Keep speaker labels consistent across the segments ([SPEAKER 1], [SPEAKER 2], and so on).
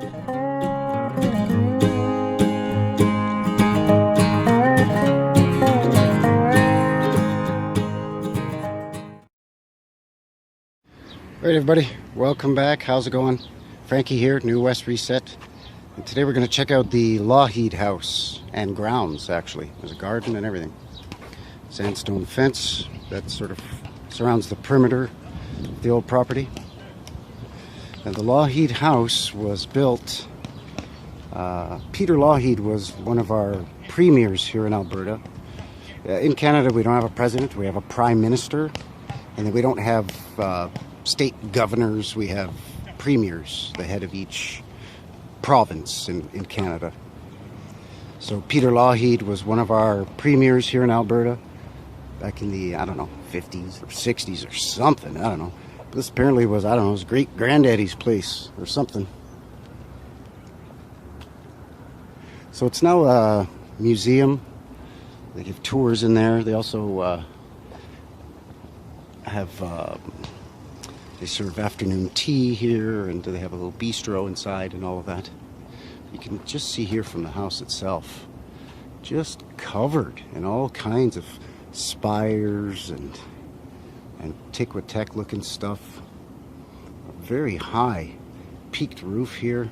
[SPEAKER 1] Alright everybody, welcome back. How's it going? Frankie here, New West Reset. And today we're going to check out the Lougheed House and grounds actually. There's a garden and everything. Sandstone fence that sort of surrounds the perimeter of the old property. And the Lougheed House was built, Peter Lougheed was one of our premiers here in Alberta. In Canada we don't have a president, we have a prime minister, and then we don't have state governors, we have premiers, the head of each province in Canada. So Peter Lougheed was one of our premiers here in Alberta back in the, I don't know, 50s or 60s or something, I don't know. But this apparently was, I don't know, his great granddaddy's place or something. So it's now a museum. They give tours in there. They also have they serve afternoon tea here, and they have a little bistro inside and all of that. You can just see here from the house itself, just covered in all kinds of spires and Tiquitec looking stuff. A very high peaked roof here.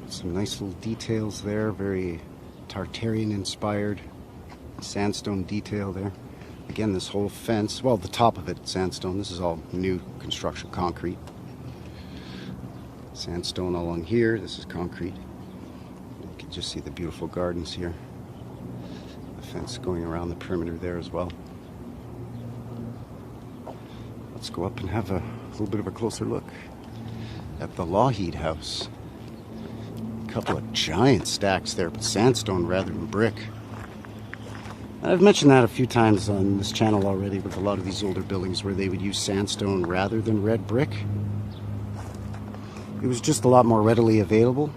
[SPEAKER 1] Some nice little details there, very Tartarian inspired. Sandstone detail there. Again, this whole fence, well, the top of it, sandstone. This is all new construction, concrete. Sandstone along here, this is concrete. You can just see the beautiful gardens here. The fence going around the perimeter there as well. Let's go up and have a little bit of a closer look at the Lougheed House. A couple of giant stacks there, but sandstone rather than brick. I've mentioned that a few times on this channel already with a lot of these older buildings where they would use sandstone rather than red brick. It was just a lot more readily available.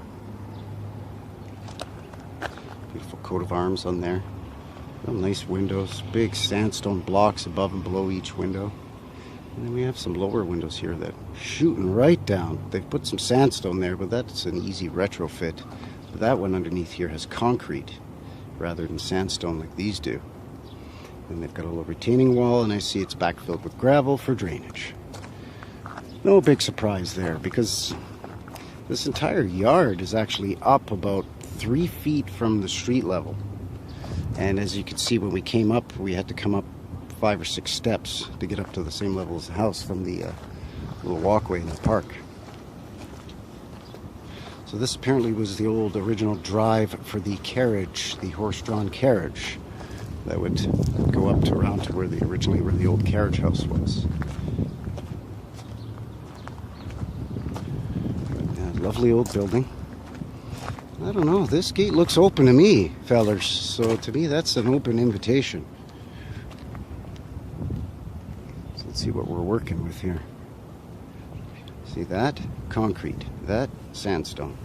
[SPEAKER 1] Beautiful coat of arms on there. Real nice windows, big sandstone blocks above and below each window. And then we have some lower windows here that are shooting right down. They've put some sandstone there, but that's an easy retrofit. But that one underneath here has concrete rather than sandstone like these do. And they've got a little retaining wall, and I see it's backfilled with gravel for drainage. No big surprise there, because this entire yard is actually up about 3 feet from the street level. And as you can see, when we came up, we had to come up 5 or 6 steps to get up to the same level as the house from the little walkway in the park. So this apparently was the old original drive for the carriage, the horse-drawn carriage that would go up to around to where the old carriage house was. Yeah, lovely old building. I don't know, this gate looks open to me, fellers. So to me, that's an open invitation. So let's see what we're working with here. See that? Concrete. That? Sandstone.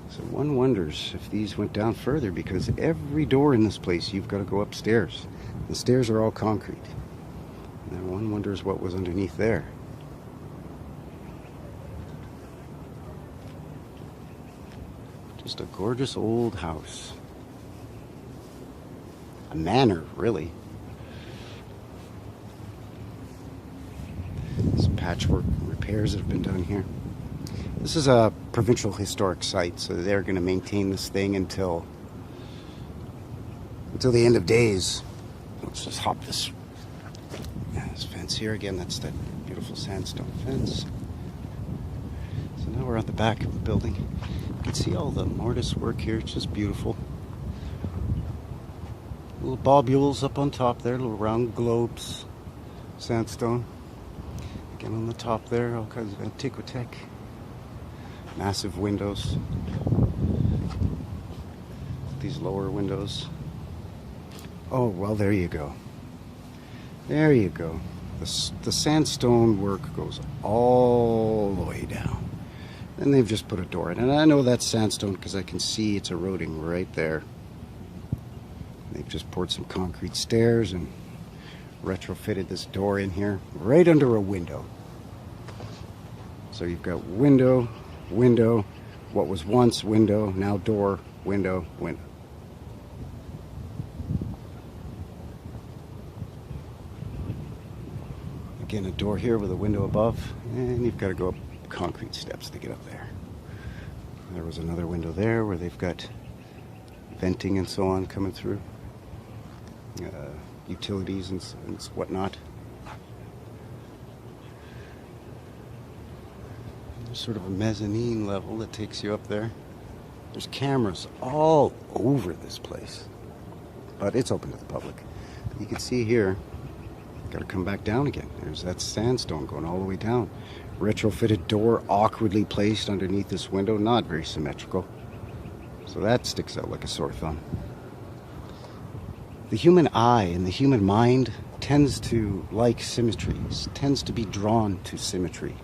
[SPEAKER 1] So one wonders if these went down further, because every door in this place you've got to go upstairs. The stairs are all concrete. And then one wonders what was underneath there. Just a gorgeous old house. A manor, really. Some patchwork repairs that have been done here. This is a provincial historic site, so they're going to maintain this thing until the end of days. Let's just hop this fence here again. That's that beautiful sandstone fence. So now we're at the back of the building. You can see all the mortise work here. It's just beautiful. Little bobules up on top there, little round globes, sandstone. Again on the top there, all kinds of Tiquitec. Massive windows. These lower windows. Oh, well, there you go. There you go. The sandstone work goes all the way down. And they've just put a door in. And I know that's sandstone because I can see it's eroding right there. They've just poured some concrete stairs and retrofitted this door in here right under a window. So you've got window, window, what was once window, now door, window, window. Again, a door here with a window above, and you've got to go up concrete steps to get up there. There was another window there where they've got venting and so on coming through, utilities and whatnot. There's sort of a mezzanine level that takes you up there. There's cameras all over this place, but it's open to the public. You can see here, got to come back down again. There's that sandstone going all the way down. Retrofitted door awkwardly placed underneath this window, not very symmetrical. So that sticks out like a sore thumb. The human eye and the human mind tends to like symmetries, tends to be drawn to symmetry.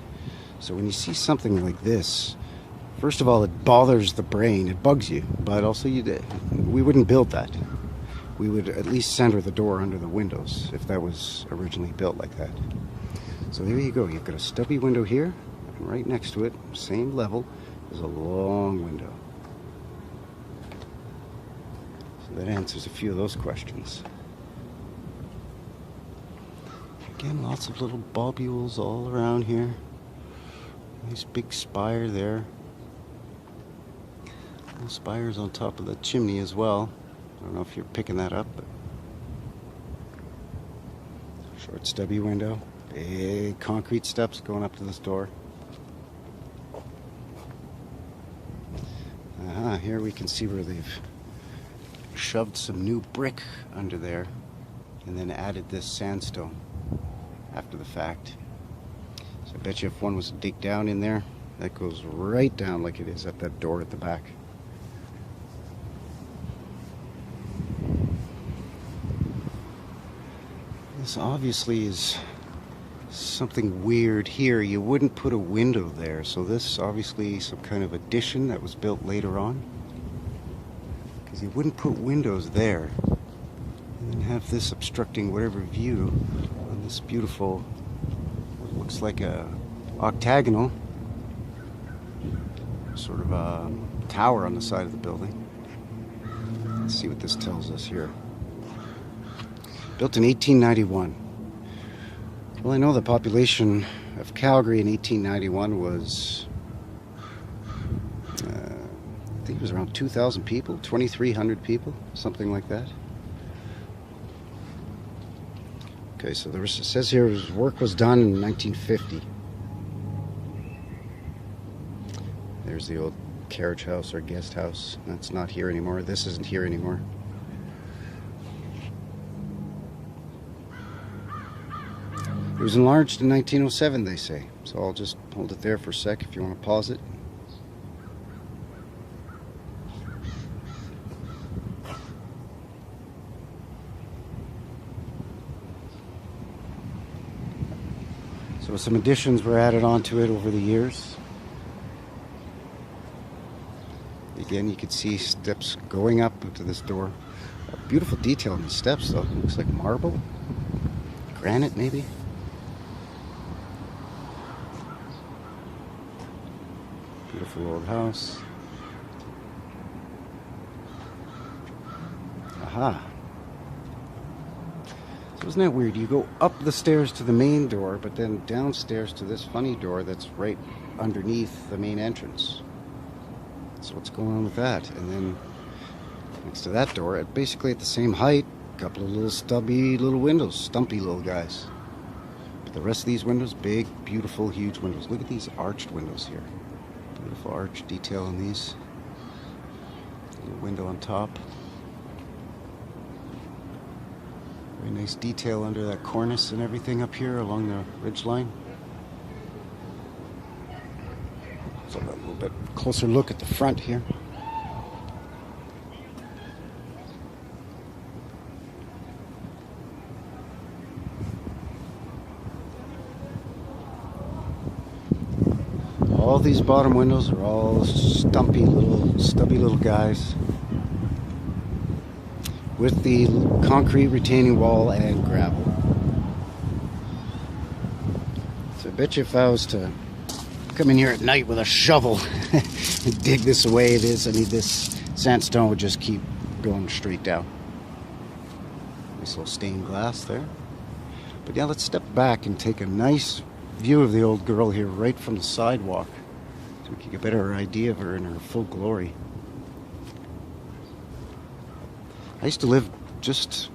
[SPEAKER 1] So when you see something like this, first of all, it bothers the brain, it bugs you, but also we wouldn't build that. We would at least center the door under the windows if that was originally built like that. So there you go, you've got a stubby window here, and right next to it, same level, is a long window. So that answers a few of those questions. Again, lots of little bulbules all around here. Nice big spire there. Little spires on top of the chimney as well. I don't know if you're picking that up, but short stubby window. Big concrete steps going up to this door. Here we can see where they've shoved some new brick under there and then added this sandstone after the fact. So I bet you if one was to dig down in there, that goes right down like it is at that door at the back. This obviously is something weird here. You wouldn't put a window there, so this obviously some kind of addition that was built later on, because you wouldn't put windows there and then have this obstructing whatever view on this beautiful, what looks like a octagonal sort of a tower on the side of the building. Let's see what this tells us here. Built in 1891. Well, I know the population of Calgary in 1891 was, I think it was around 2,000 people, 2,300 people, something like that. Okay, so it says here work was done in 1950. There's the old carriage house or guest house. That's not here anymore. This isn't here anymore. It was enlarged in 1907, they say. So I'll just hold it there for a sec if you want to pause it. So some additions were added onto it over the years. Again, you can see steps going up into this door. Beautiful detail on the steps, though. Looks like marble, granite, maybe. Beautiful old house. Aha. So isn't that weird? You go up the stairs to the main door, but then downstairs to this funny door that's right underneath the main entrance. So what's going on with that? And then next to that door, basically at the same height, a couple of little stubby little windows, stumpy little guys. But the rest of these windows, big, beautiful, huge windows. Look at these arched windows here. Beautiful arch detail on these. Little window on top. Very nice detail under that cornice and everything up here along the ridge line. So a little bit closer look at the front here. All these bottom windows are all stubby little guys with the concrete retaining wall and gravel. So I bet you if I was to come in here at night with a shovel and dig this away. I mean, this sandstone would just keep going straight down. Nice little stained glass there. But yeah, let's step back and take a nice view of the old girl here right from the sidewalk, so we can get a better idea of her in her full glory. I used to live just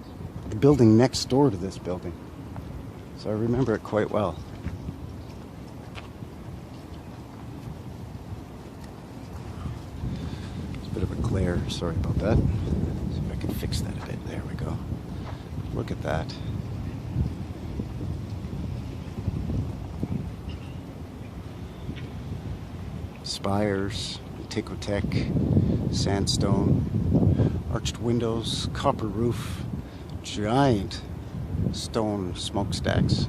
[SPEAKER 1] the building next door to this building, so I remember it quite well. It's a bit of a glare, sorry about that. See if I can fix that a bit. There we go. Look at that. Spires, Antiquitech, sandstone, arched windows, copper roof, giant stone smokestacks.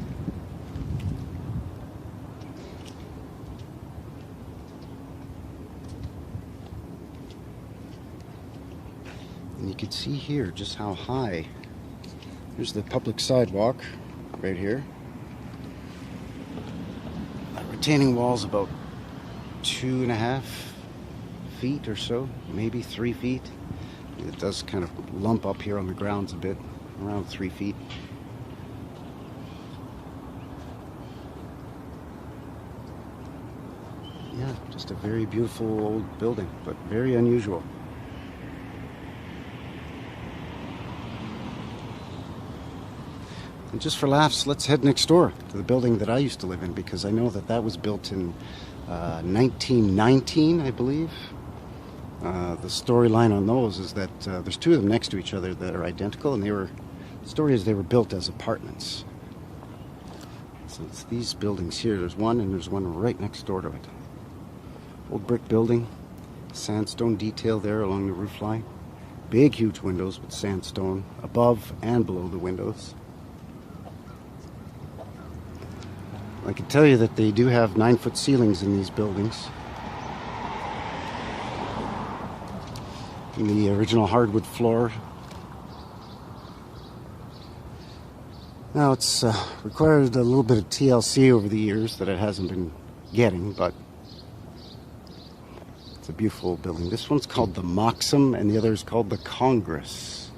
[SPEAKER 1] And you can see here just how high. Here's the public sidewalk right here. That retaining wall's about 2.5 feet or so, maybe 3 feet. It does kind of lump up here on the grounds a bit, around 3 feet. Yeah, just a very beautiful old building, but very unusual. And just for laughs, let's head next door to the building that I used to live in, because I know that that was built in 1919, I believe. The storyline on those is that there's two of them next to each other that are identical, and the story is they were built as apartments. So it's these buildings here. There's one, and there's one right next door to it. Old brick building, sandstone detail there along the roof line. Big, huge windows with sandstone above and below the windows. I can tell you that they do have 9-foot ceilings in these buildings. In the original hardwood floor. Now it's required a little bit of TLC over the years that it hasn't been getting, but it's a beautiful building. This one's called the Moxam and the other is called the Congress.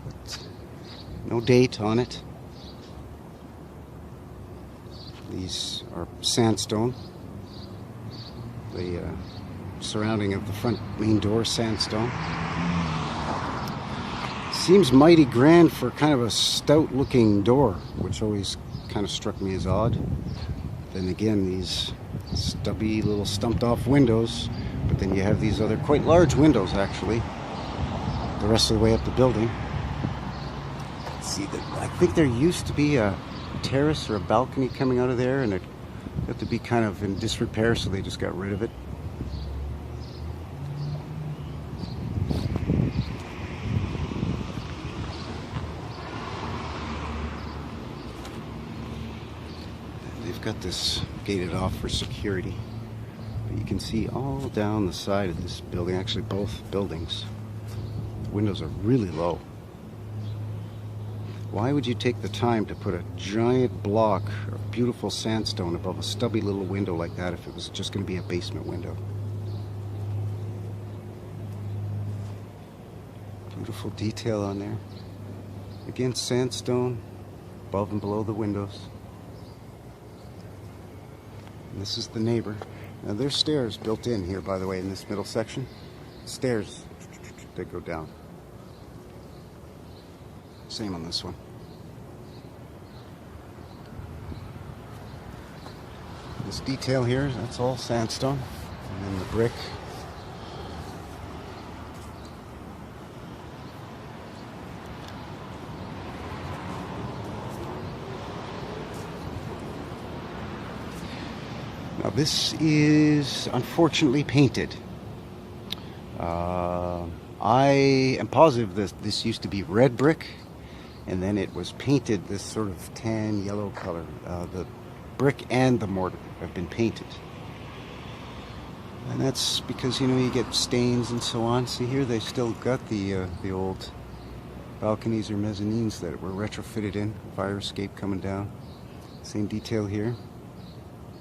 [SPEAKER 1] But no date on it. These are sandstone. The surrounding of the front main door, sandstone. Seems mighty grand for kind of a stout looking door, which always kind of struck me as odd. Then again, these stubby little stumped off windows, but then you have these other quite large windows actually the rest of the way up the building. See, I think there used to be a terrace or a balcony coming out of there, and it had to be kind of in disrepair, so they just got rid of it. They've got this gated off for security, but you can see all down the side of this building, actually both buildings, the windows are really low. Why would you take the time to put a giant block of beautiful sandstone above a stubby little window like that if it was just going to be a basement window? Beautiful detail on there. Again, sandstone above and below the windows. And this is the neighbor. Now there's stairs built in here, by the way, in this middle section. Stairs that go down. Same on this one. This detail here, that's all sandstone. And then the brick. Now this is unfortunately painted. I am positive this used to be red brick, and then it was painted this sort of tan yellow color. The brick and the mortar have been painted, and that's because, you know, you get stains and so on. See here, they still got the old balconies or mezzanines that were retrofitted in, fire escape coming down. Same detail here.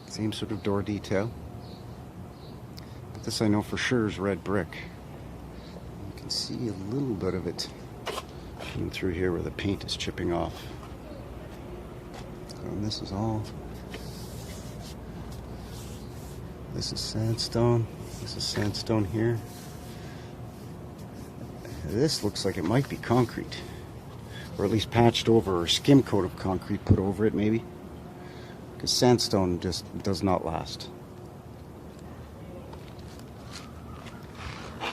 [SPEAKER 1] Same sort of door detail. But this I know for sure is red brick. You can see a little bit of it coming through here where the paint is chipping off. And this is all... This is sandstone. This is sandstone here. This looks like it might be concrete. Or at least patched over, or skim coat of concrete put over it maybe. Because sandstone just does not last.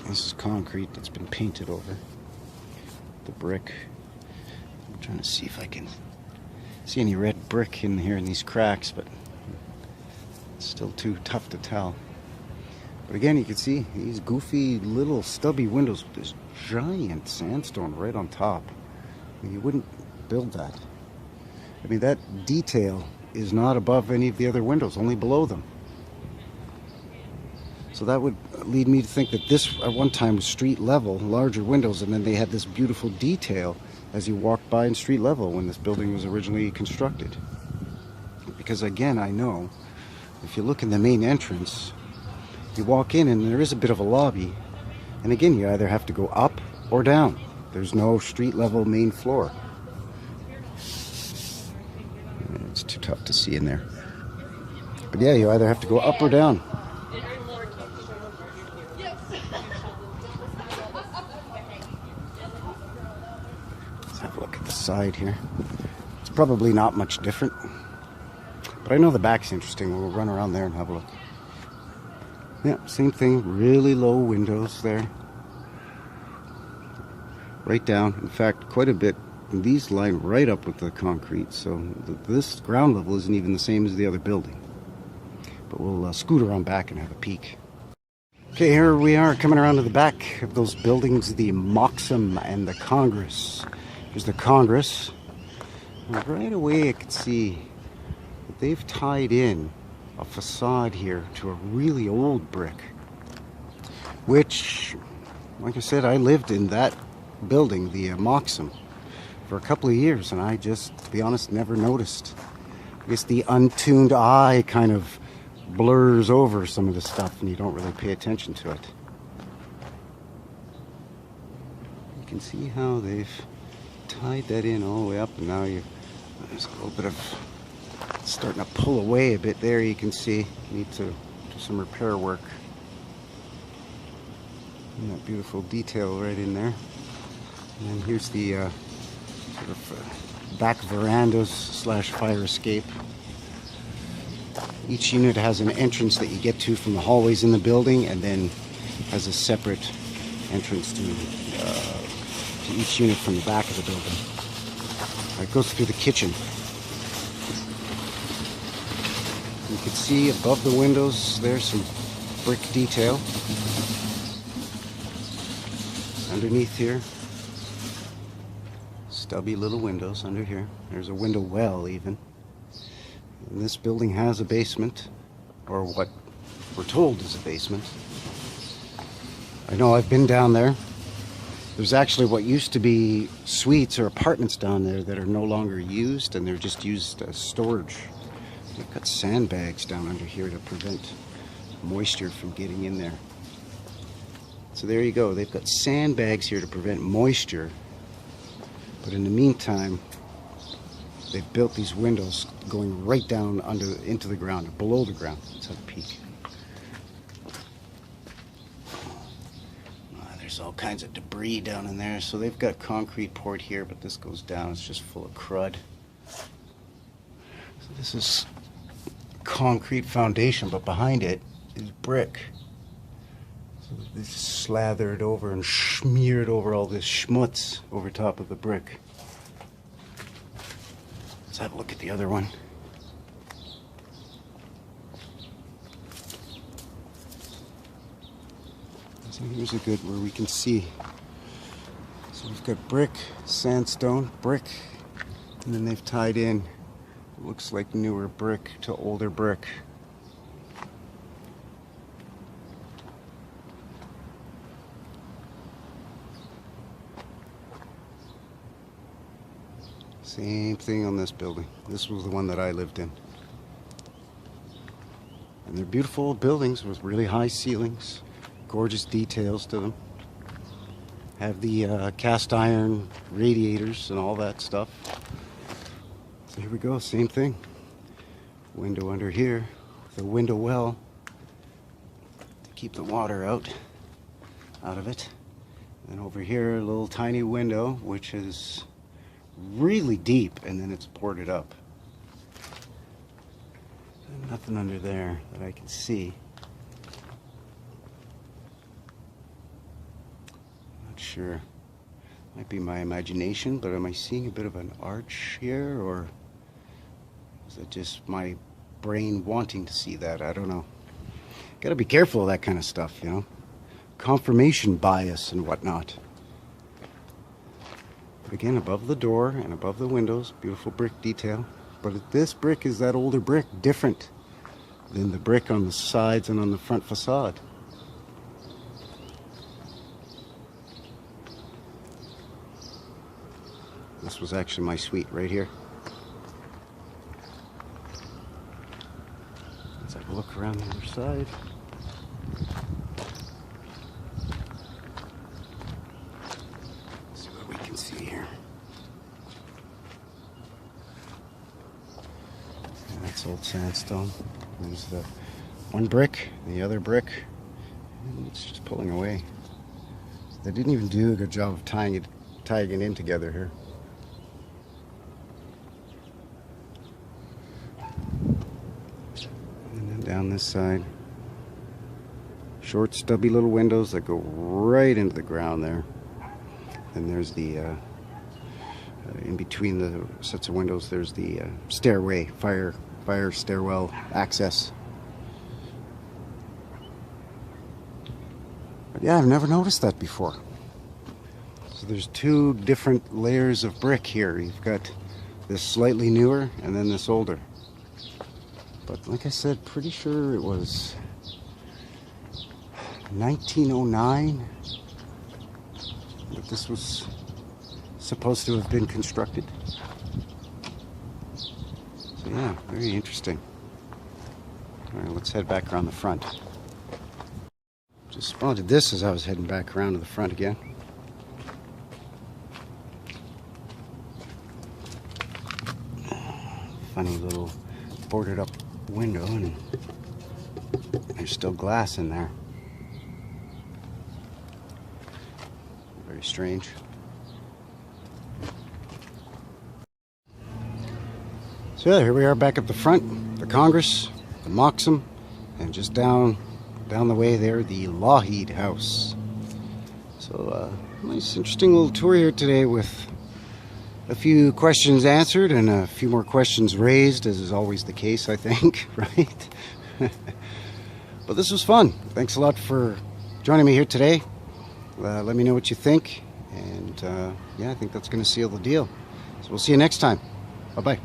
[SPEAKER 1] This is concrete that's been painted over. The brick. I'm trying to see if I can see any red brick in here in these cracks, but it's still too tough to tell. But again, you can see these goofy little stubby windows with this giant sandstone right on top. I mean, you wouldn't build that. I mean, that detail is not above any of the other windows, only below them. So that would lead me to think that this at one time was street level, larger windows, and then they had this beautiful detail as you walked by in street level when this building was originally constructed. Because again, I know if you look in the main entrance, you walk in and there is a bit of a lobby, and again you either have to go up or down. There's no street level main floor. It's too tough to see in there. But yeah, you either have to go up or down. Let's have a look at the side here. It's probably not much different, but I know the back's interesting. We'll run around there and have a look. Yeah, same thing, really low windows there. Right down, in fact, quite a bit. And these line right up with the concrete, so this ground level isn't even the same as the other building. But we'll scoot around back and have a peek. Okay, here we are coming around to the back of those buildings, the Moxam and The Congress. Here's the Congress. And right away I could see that they've tied in a facade here to a really old brick, which, like I said, I lived in that building, the Moxam, for a couple of years, and I just, to be honest, never noticed. I guess the untuned eye kind of blurs over some of the stuff and you don't really pay attention to it. You can see how they've tied that in all the way up, and now there's a little bit of starting to pull away a bit there. You can see need to do some repair work. And that beautiful detail right in there. And then here's the sort of back verandas slash fire escape. Each unit has an entrance that you get to from the hallways in the building, and then has a separate entrance to each unit from the back of the building. It goes through the kitchen. You can see above the windows there's some brick detail. Underneath here, stubby little windows under here. There's a window well even. And this building has a basement, or what we're told is a basement. I know I've been down there. There's actually what used to be suites or apartments down there that are no longer used, and they're just used as storage. They've got sandbags down under here to prevent moisture from getting in there. So there you go. They've got sandbags here to prevent moisture. But in the meantime, they've built these windows going right down into the ground, below the ground. Let's have a peek. There's all kinds of debris down in there. So they've got concrete poured here, but this goes down. It's just full of crud. So this is concrete foundation, but behind it is brick. So it's slathered over and smeared over all this schmutz over top of the brick. Let's have a look at the other one. So here's a good where we can see. So we've got brick, sandstone, brick, and then they've tied in, it looks like newer brick to older brick. Same thing on this building. This was the one that I lived in. And they're beautiful buildings with really high ceilings, gorgeous details to them. Have the cast iron radiators and all that stuff. So here we go, same thing. Window under here with a window well to keep the water out of it. And over here, a little tiny window, which is really deep, and then it's boarded up. And nothing under there that I can see. Not sure. Might be my imagination, but am I seeing a bit of an arch here, or is it just my brain wanting to see that? I don't know. Gotta be careful of that kind of stuff, you know. Confirmation bias and whatnot. But again, above the door and above the windows, beautiful brick detail. But this brick is that older brick, different than the brick on the sides and on the front facade. This was actually my suite right here. Let's have a look around the other side. See here. And that's old sandstone. There's the one brick, the other brick, and it's just pulling away. They didn't even do a good job of tying it in together here. And then down this side, short, stubby little windows that go right into the ground there. And there's the, in between the sets of windows, there's the stairway, fire stairwell access. But yeah, I've never noticed that before. So there's two different layers of brick here. You've got this slightly newer and then this older. But like I said, pretty sure it was 1909. That this was supposed to have been constructed. So yeah, very interesting. Alright, let's head back around the front. Just spotted this as I was heading back around to the front again. Funny little boarded up window, and there's still glass in there. Very strange. So yeah, here we are back at the front, the Congress, the Moxam, and just down the way there, the Lougheed House. So nice interesting little tour here today with a few questions answered and a few more questions raised, as is always the case, I think, right? But this was fun. Thanks a lot for joining me here today. Let me know what you think, and yeah, I think that's going to seal the deal. So we'll see you next time. Bye-bye.